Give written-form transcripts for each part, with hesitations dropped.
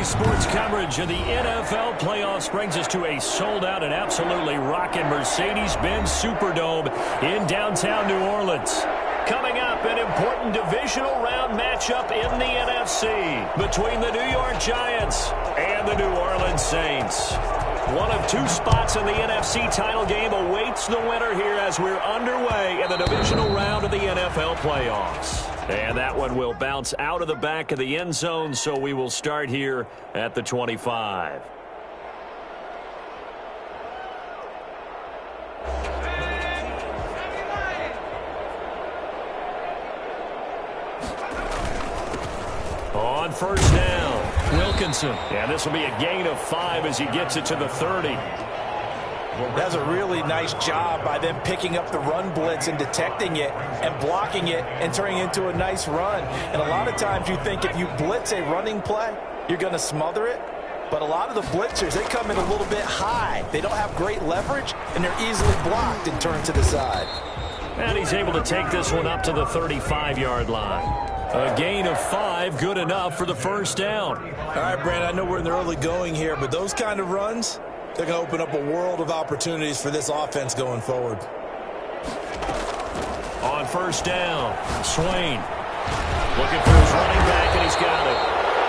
Today's sports coverage of the NFL playoffs brings us to a sold-out and absolutely rocking Mercedes-Benz Superdome in downtown New Orleans. Coming up, an important divisional round matchup in the NFC between the New York Giants and the New Orleans Saints. One of two spots in the NFC title game awaits the winner here as we're underway in the divisional round of the NFL playoffs. And that one will bounce out of the back of the end zone, so we will start here at the 25. On first down, Wilkinson. And this will be a gain of 5 as he gets it to the 30. That's a really nice job by them picking up the run blitz and detecting it and blocking it and turning it into a nice run. And a lot of times you think if you blitz a running play, you're going to smother it. But a lot of the blitzers, they come in a little bit high. They don't have great leverage, and they're easily blocked and turned to the side. And he's able to take this one up to the 35-yard line. A gain of 5, good enough for the first down. All right, Brandon, I know we're in the early going here, but those kind of runs, they're going to open up a world of opportunities for this offense going forward. On first down, Swain looking for his running back, and he's got it.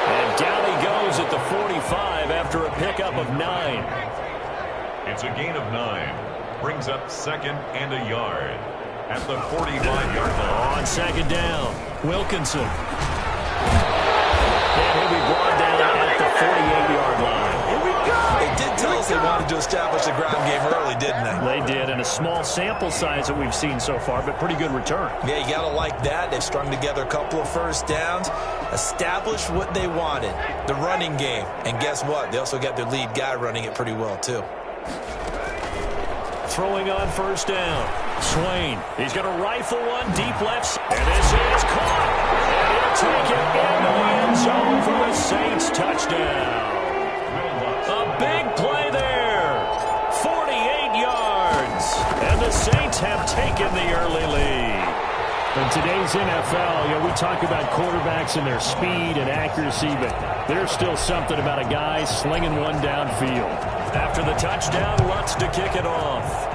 And down he goes at the 45 after a pickup of 9. It's a gain of 9. Brings up second and a yard at the 45-yard line. On second down, Wilkinson. And he'll be brought down at the 48-yard line. They did tell us they wanted to establish the ground game early, didn't they? They did, and a small sample size that we've seen so far, but pretty good return. Yeah, you got to like that. They've strung together a couple of first downs, established what they wanted, the running game. And guess what? They also got their lead guy running it pretty well, too. Throwing on first down, Swain. He's going to rifle one deep left, and this is caught. And he'll take it into the end zone for the Saints touchdown. A big play there, 48 yards, and the Saints have taken the early lead. In today's NFL, we talk about quarterbacks and their speed and accuracy, but there's still something about a guy slinging one downfield. After the touchdown, Lutz to kick it off.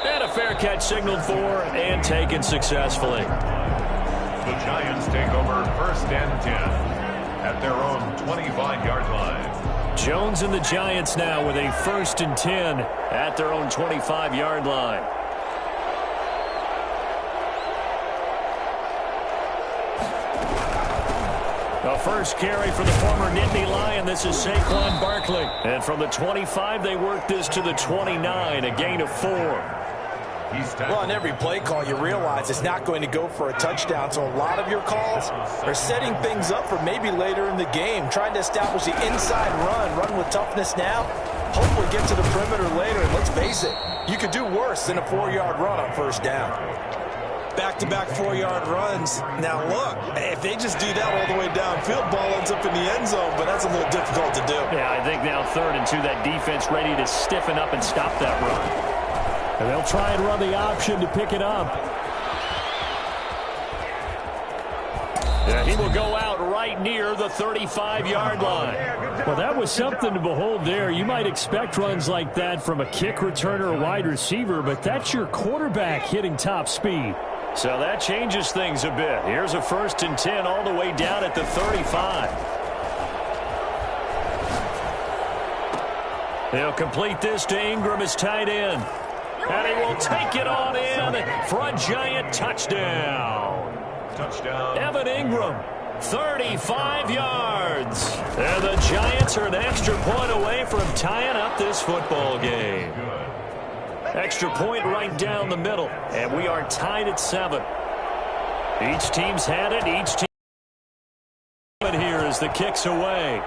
And a fair catch signaled for and taken successfully. The Giants take over first and 10 at their own 25-yard line. Jones and the Giants now with a first and 10 at their own 25-yard line. The first carry for the former Nittany Lion. This is Saquon Barkley. And from the 25, they work this to the 29, a gain of 4. Well, on every play call, you realize it's not going to go for a touchdown. So a lot of your calls are setting things up for maybe later in the game, trying to establish the inside run with toughness now, hopefully get to the perimeter later. And let's face it, you could do worse than a 4-yard run on first down. Back-to-back 4-yard runs. Now, look, if they just do that all the way downfield, ball ends up in the end zone, but that's a little difficult to do. Yeah, I think now 3rd and 2, that defense ready to stiffen up and stop that run. And they'll try and run the option to pick it up. And he will go out right near the 35-yard line. Well, that was something to behold there. You might expect runs like that from a kick returner or wide receiver, but that's your quarterback hitting top speed. So that changes things a bit. Here's a first and 10 all the way down at the 35. They'll complete this to Ingram as tight end. And he will take it on in for a Giant touchdown. Touchdown. Evan Ingram, 35 yards. And the Giants are an extra point away from tying up this football game. Extra point right down the middle. And we are tied at 7. Each team's had it. Each team here as the kick's away.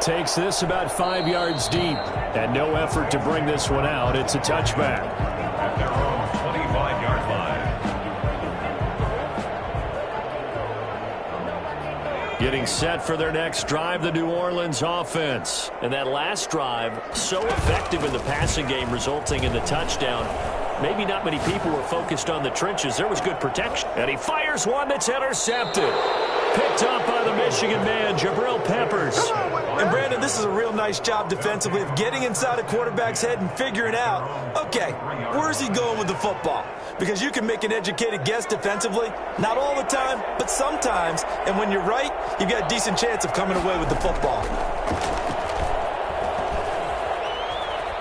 Takes this about 5 yards deep. And no effort to bring this one out. It's a touchback. At their own 25-yard line. Getting set for their next drive, the New Orleans offense. And that last drive, so effective in the passing game, resulting in the touchdown. Maybe not many people were focused on the trenches. There was good protection. And he fires one that's intercepted. Picked up by the Michigan man, Jabril Peppers. And, Brandon, this is a real nice job defensively of getting inside a quarterback's head and figuring out, okay, where's he going with the football? Because you can make an educated guess defensively, not all the time, but sometimes. And when you're right, you've got a decent chance of coming away with the football.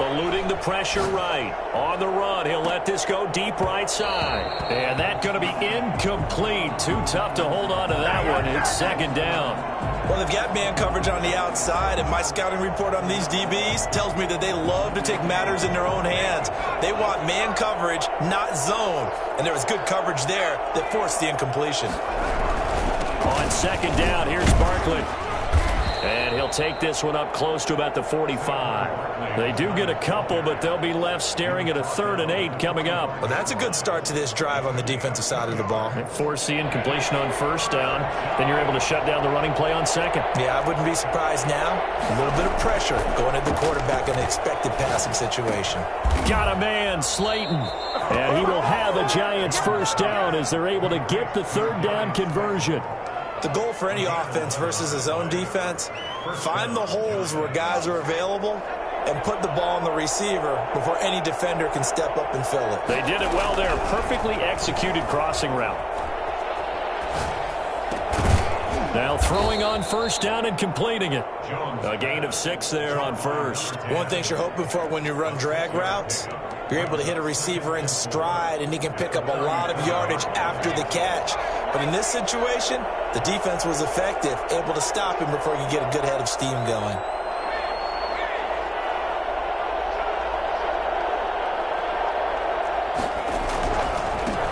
Eluding the pressure right. On the run, he'll let this go deep right side. And that's going to be incomplete. Too tough to hold on to that one. It's second down. Well, they've got man coverage on the outside, and my scouting report on these DBs tells me that they love to take matters in their own hands. They want man coverage, not zone. And there was good coverage there that forced the incompletion. On second down, here's Barkley. And he'll take this one up close to about the 45. They do get a couple, but they'll be left staring at a 3rd and 8 coming up. Well, that's a good start to this drive on the defensive side of the ball. Force the incompletion on first down. Then you're able to shut down the running play on second. Yeah, I wouldn't be surprised now. A little bit of pressure going at the quarterback in an expected passing situation. Got a man, Slayton. And he will have a Giants first down as they're able to get the 3rd down conversion. The goal for any offense versus his own defense, find the holes where guys are available and put the ball on the receiver before any defender can step up and fill it. They did it well there. Perfectly executed crossing route. Now throwing on first down and completing it. A gain of 6 there on first. One thing you're hoping for when you run drag routes, you're able to hit a receiver in stride and he can pick up a lot of yardage after the catch. But in this situation, the defense was effective, able to stop him before you get a good head of steam going.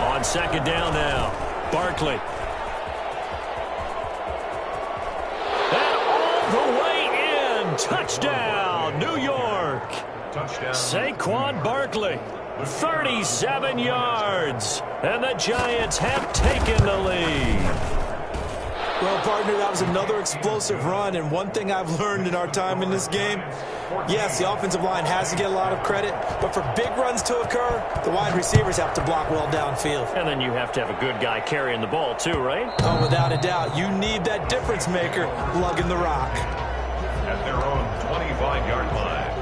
On second down now, Barkley. And all the way in, touchdown, New York. Touchdown. Saquon Barkley, 37 yards, and the Giants have taken the lead. Well, partner, that was another explosive run, and one thing I've learned in our time in this game, yes, the offensive line has to get a lot of credit, but for big runs to occur, the wide receivers have to block well downfield. And then you have to have a good guy carrying the ball too, right? Oh, without a doubt. You need that difference maker lugging the rock. At their own 25-yard line.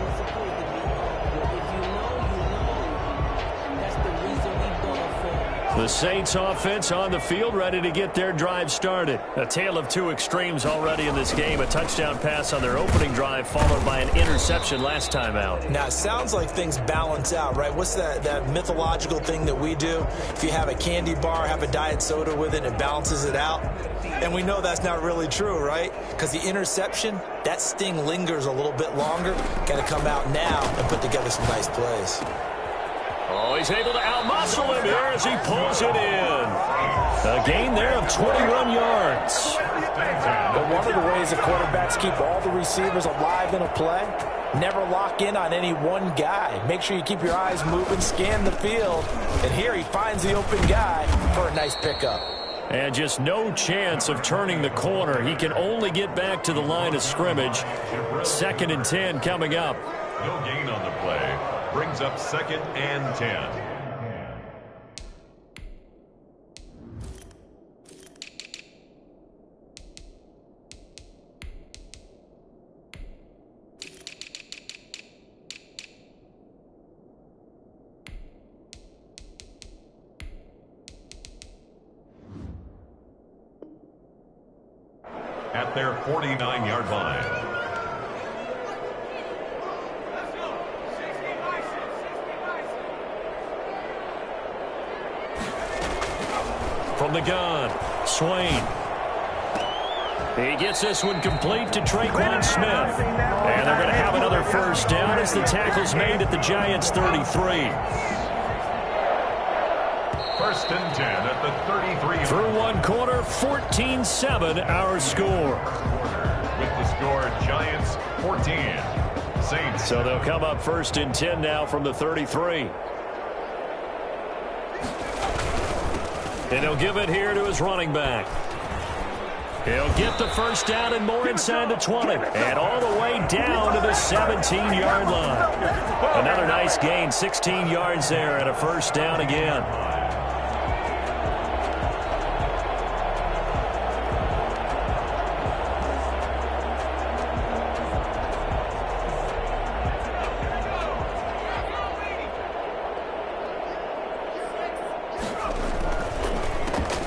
The Saints offense on the field, ready to get their drive started. A tale of two extremes already in this game. A touchdown pass on their opening drive, followed by an interception last time out. Now, it sounds like things balance out, right? What's that mythological thing that we do? If you have a candy bar, have a diet soda with it, it balances it out. And we know that's not really true, right? Because the interception, that sting lingers a little bit longer. Got to come out now and put together some nice plays. Oh, he's able to outmuscle him here as he pulls it in. A gain there of 21 yards. But one of the ways the quarterbacks keep all the receivers alive in a play, never lock in on any one guy. Make sure you keep your eyes moving, scan the field. And here he finds the open guy for a nice pickup. And just no chance of turning the corner. He can only get back to the line of scrimmage. 2nd and 10 coming up. No gain on the play. Brings up 2nd and 10. At their 49-yard line. From the gun, Swain. He gets this one complete to Tre'Quan Smith. And they're going to have another first down as the tackle's made at the Giants' 33. 1st and 10 at the 33. Through one quarter, 14-7 our score. With the score, Giants 14. Saints. So they'll come up 1st and 10 now from the 33. And he'll give it here to his running back. He'll get the first down and more inside the 20. And all the way down to the 17-yard line. Another nice gain, 16 yards there and a first down again.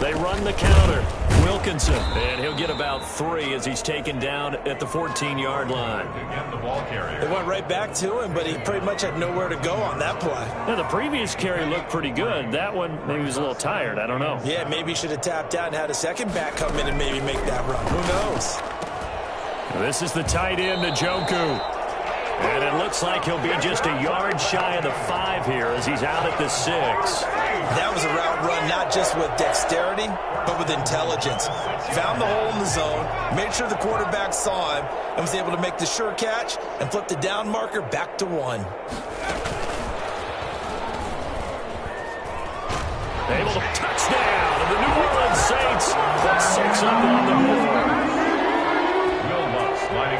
They run the counter. Wilkinson, and he'll get about 3 as he's taken down at the 14-yard line. Again, the ball carrier. They went right back to him, but he pretty much had nowhere to go on that play. Now, the previous carry looked pretty good. That one, maybe he was a little tired. I don't know. Yeah, maybe he should have tapped out and had a second back come in and maybe make that run. Who knows? This is the tight end, Njoku. And it looks like he'll be just a yard shy of the 5 here as he's out at the 6. That was a route run not just with dexterity, but with intelligence. Found the hole in the zone, made sure the quarterback saw him, and was able to make the sure catch and flip the down marker back to 1. Able to touchdown, and the New Orleans Saints put 6 up on the board.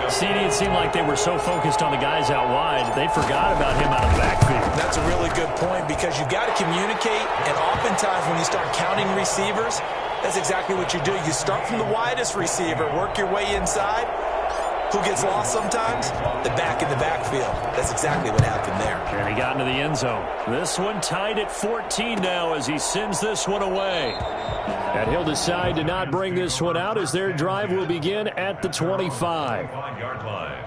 CD, it seemed like they were so focused on the guys out wide, they forgot about him out of the backfield. That's a really good point because you've got to communicate, and oftentimes when you start counting receivers, that's exactly what you do. You start from the widest receiver, work your way inside. Who gets lost sometimes? The back in the backfield. That's exactly what happened there. And he got into the end zone. This one tied at 14 now as he sends this one away. And he'll decide to not bring this one out as their drive will begin at the 25. 5-yard line.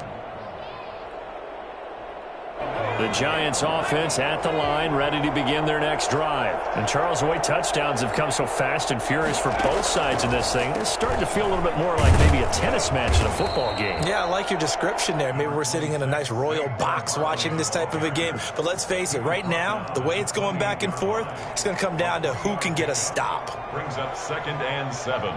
The Giants offense at the line, ready to begin their next drive. And Charles, the way touchdowns have come so fast and furious for both sides in this thing, it's starting to feel a little bit more like maybe a tennis match in a football game. Yeah, I like your description there. Maybe we're sitting in a nice royal box watching this type of a game. But let's face it, right now, the way it's going back and forth, it's going to come down to who can get a stop. Brings up 2nd and 7.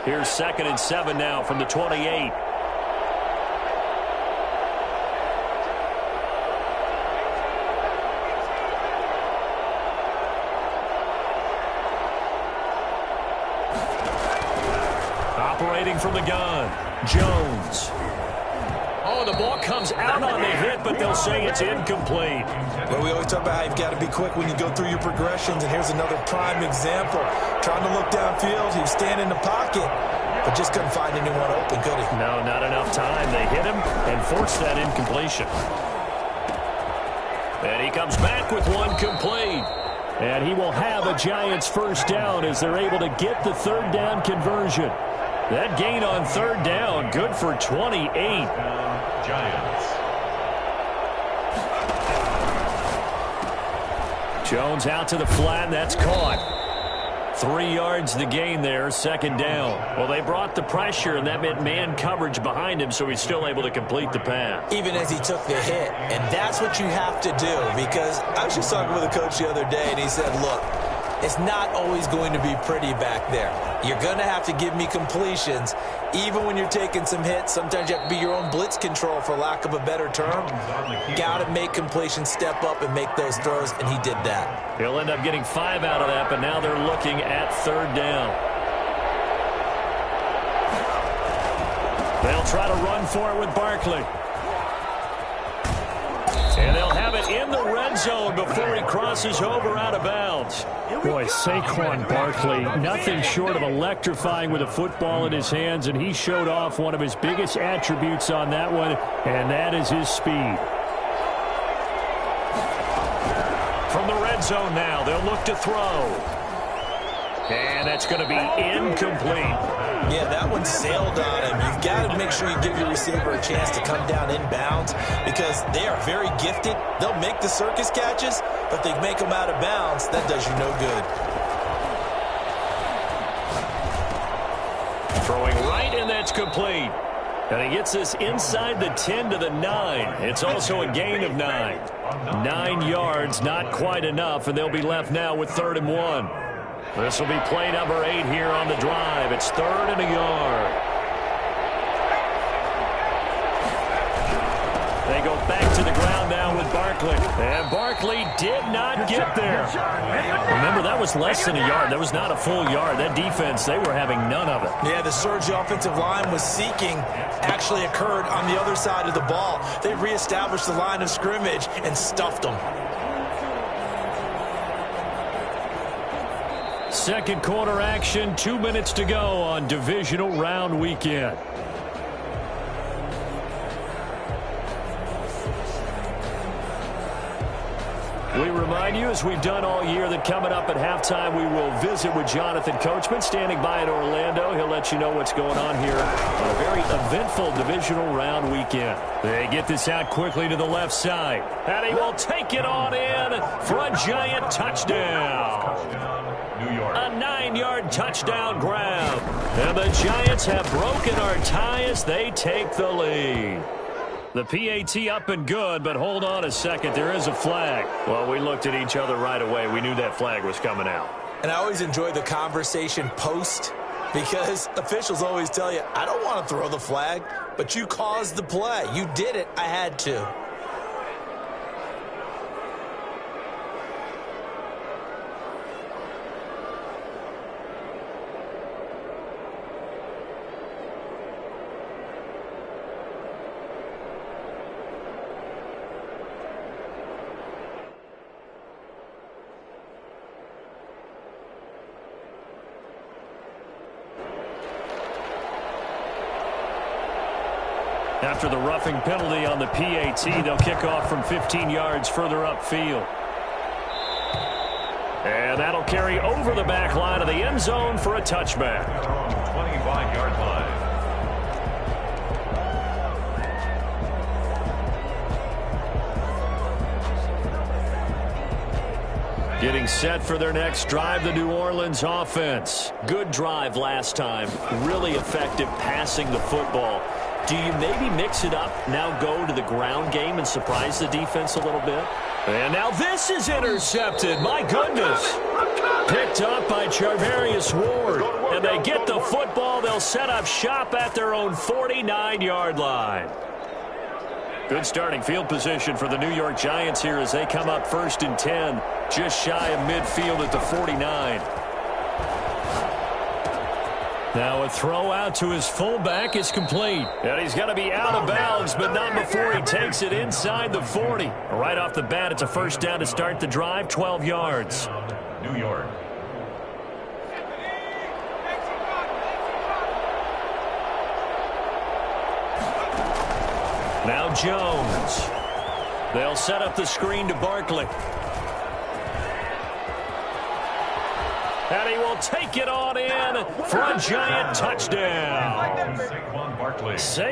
Here's 2nd and 7 now from the 28. Operating from the gun, Jones. Oh, the ball comes out on the hit, but they'll say it's incomplete. Well, we always talk about how you've got to be quick when you go through your progressions, and here's another prime example. Trying to look downfield, he was standing in the pocket, but just couldn't find anyone open, could he? No, not enough time. They hit him and forced that incompletion. And he comes back with one complete. And he will have a Giants first down as they're able to get the third down conversion. That gain on third down, good for 28. Giants. Jones out to the flat, that's caught. 3 yards the gain there, second down. Well, they brought the pressure, and that meant man coverage behind him, so he's still able to complete the pass. Even as he took the hit, and that's what you have to do, because I was just talking with a coach the other day, and he said, look, it's not always going to be pretty back there. You're going to have to give me completions. Even when you're taking some hits, sometimes you have to be your own blitz control, for lack of a better term. Got to make completions step up and make those throws, and he did that. He'll end up getting 5 out of that, but now they're looking at third down. They'll try to run for it with Barkley. And they'll have it in the red zone before he crosses over out of bounds. Boy, Saquon Barkley, nothing short of electrifying with a football in his hands, and he showed off one of his biggest attributes on that one, and that is his speed. From the red zone now, they'll look to throw. And that's going to be incomplete. Yeah, that one sailed on him. You've got to make sure you give your receiver a chance to come down inbounds because they are very gifted. They'll make the circus catches, but if they make them out of bounds, that does you no good. Throwing right, and that's complete. And he gets this inside the 10 to the 9. It's also a gain of 9. 9 yards, not quite enough, and they'll be left now with 3rd and 1. This will be play number 8 here on the drive. It's 3rd and a yard. They go back to the ground now with Barkley. And Barkley did not get there. Remember, that was less than a yard. That was not a full yard. That defense, they were having none of it. Yeah, the surge the offensive line was seeking actually occurred on the other side of the ball. They reestablished the line of scrimmage and stuffed them. Second quarter action, 2 minutes to go on divisional round weekend. remind you, as we've done all year, that coming up at halftime, we will visit with Jonathan Coachman, standing by in Orlando. He'll let you know what's going on here on a very eventful divisional round weekend. They get this out quickly to the left side, and he will take it on in for a giant touchdown. New York. A 9-yard touchdown grab. And the Giants have broken our tie as they take the lead. The PAT up and good, but hold on a second. There is a flag. Well, we looked at each other right away. We knew that flag was coming out. And I always enjoy the conversation post, because officials always tell you, I don't want to throw the flag, but you caused the play. You did it. I had to. After the roughing penalty on the PAT, they'll kick off from 15 yards further upfield. And that'll carry over the back line of the end zone for a touchback. 25-yard line. Getting set for their next drive, the New Orleans offense. Good drive last time. Really effective passing the football. Do you maybe mix it up, now go to the ground game and surprise the defense a little bit? And now this is intercepted. My goodness. Picked up by Charvarius Ward. And they get the football. They'll set up shop at their own 49-yard line. Good starting field position for the New York Giants here as they come up 1st and 10. Just shy of midfield at the 49. Now a throw out to his fullback is complete. And he's going to be out of bounds, but not before he takes it inside the 40. Right off the bat, it's a first down to start the drive, 12 yards. New York. Now Jones. They'll set up the screen to Barkley. And he will take it on in for a giant touchdown. Saquon Barkley.